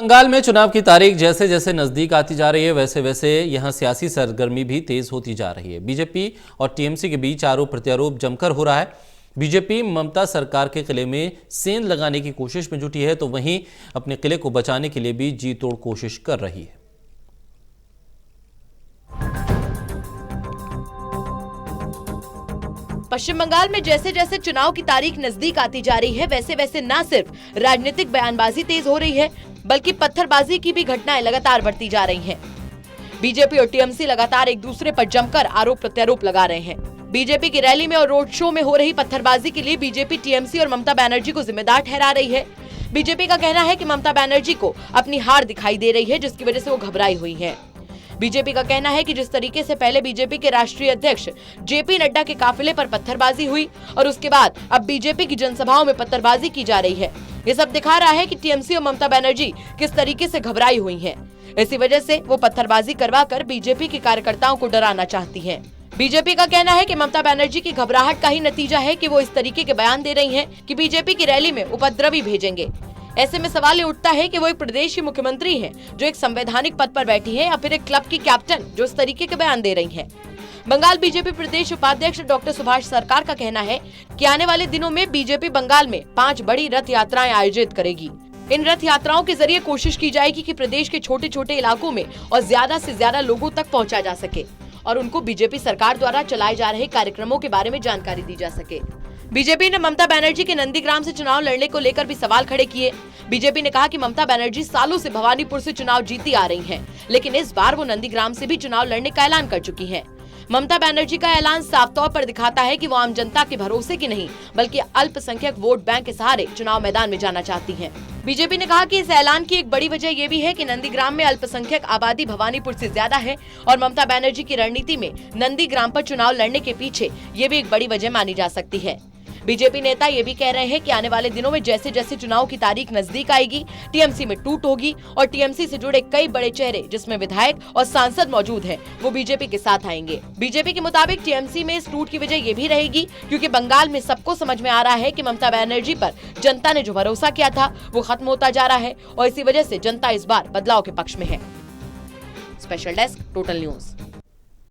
बंगाल में चुनाव की तारीख जैसे जैसे नजदीक आती जा रही है वैसे वैसे यहां सियासी सरगर्मी भी तेज होती जा रही है। बीजेपी और टीएमसी के बीच आरोप प्रत्यारोप जमकर हो रहा है। बीजेपी ममता सरकार के किले में सेंध लगाने की कोशिश में जुटी है, तो वहीं अपने किले को बचाने के लिए भी जी तोड़ कोशिश कर रही है। पश्चिम बंगाल में जैसे जैसे चुनाव की तारीख नजदीक आती जा रही है वैसे वैसे न सिर्फ राजनीतिक बयानबाजी तेज हो रही है बल्कि पत्थरबाजी की भी घटनाएं लगातार बढ़ती जा रही हैं। बीजेपी और टीएमसी लगातार एक दूसरे पर जमकर आरोप प्रत्यारोप लगा रहे हैं। बीजेपी की रैली में और रोड शो में हो रही पत्थरबाजी के लिए बीजेपी टीएमसी और ममता बनर्जी को जिम्मेदार ठहरा रही है। बीजेपी का कहना है कि ममता बनर्जी को अपनी हार दिखाई दे रही है, जिसकी वजह से वो घबराई हुई है। बीजेपी का कहना है कि जिस तरीके से पहले बीजेपी के राष्ट्रीय अध्यक्ष जेपी नड्डा के काफिले पर पत्थरबाजी हुई और उसके बाद अब बीजेपी की जनसभाओं में पत्थरबाजी की जा रही है, ये सब दिखा रहा है कि टीएमसी और ममता बनर्जी किस तरीके से घबराई हुई हैं। इसी वजह से वो पत्थरबाजी करवाकर बीजेपी के कार्यकर्ताओं को डराना चाहती हैं। बीजेपी का कहना है कि ममता बनर्जी की घबराहट का ही नतीजा है कि वो इस तरीके के बयान दे रही हैं कि बीजेपी की रैली में उपद्रवी भेजेंगे। ऐसे में सवाल ये उठता है कि वो एक प्रदेश की मुख्यमंत्री हैं जो एक संवैधानिक पद पर बैठी हैं, या फिर एक क्लब की कैप्टन जो इस तरीके के बयान दे रही हैं। बंगाल बीजेपी प्रदेश उपाध्यक्ष डॉक्टर सुभाष सरकार का कहना है कि आने वाले दिनों में बीजेपी बंगाल में 5 बड़ी रथ यात्राएं आयोजित करेगी। इन रथ यात्राओं के जरिए कोशिश की जाएगी कि प्रदेश के छोटे छोटे इलाकों में और ज्यादा से ज्यादा लोगों तक पहुँचा जा सके और उनको बीजेपी सरकार द्वारा चलाए जा रहे कार्यक्रमों के बारे में जानकारी दी जा सके। बीजेपी ने ममता बनर्जी के नंदीग्राम से चुनाव लड़ने को लेकर भी सवाल खड़े किए। बीजेपी ने कहा कि ममता बनर्जी सालों से भवानीपुर से चुनाव जीती आ रही हैं, लेकिन इस बार वो नंदीग्राम से भी चुनाव लड़ने का ऐलान कर चुकी हैं। ममता बनर्जी का ऐलान साफ तौर पर दिखाता है कि वो आम जनता के भरोसे की नहीं बल्कि अल्पसंख्यक वोट बैंक के सहारे चुनाव मैदान में जाना चाहती हैं। बीजेपी ने कहा कि इस ऐलान की एक बड़ी वजह ये भी है कि नंदीग्राम में अल्पसंख्यक आबादी भवानीपुर से ज्यादा है और ममता बनर्जी की रणनीति में नंदीग्राम पर चुनाव लड़ने के पीछे ये भी एक बड़ी वजह मानी जा सकती है। बीजेपी नेता ये भी कह रहे हैं कि आने वाले दिनों में जैसे जैसे चुनाव की तारीख नजदीक आएगी टीएमसी में टूट होगी और टीएमसी से जुड़े कई बड़े चेहरे जिसमें विधायक और सांसद मौजूद हैं, वो बीजेपी के साथ आएंगे। बीजेपी के मुताबिक टीएमसी में इस टूट की वजह ये भी रहेगी क्योंकि बंगाल में सबको समझ में आ रहा है कि ममता बनर्जी पर जनता ने जो भरोसा किया था वो खत्म होता जा रहा है और इसी वजह से जनता इस बार बदलाव के पक्ष में है। Special desk, total news.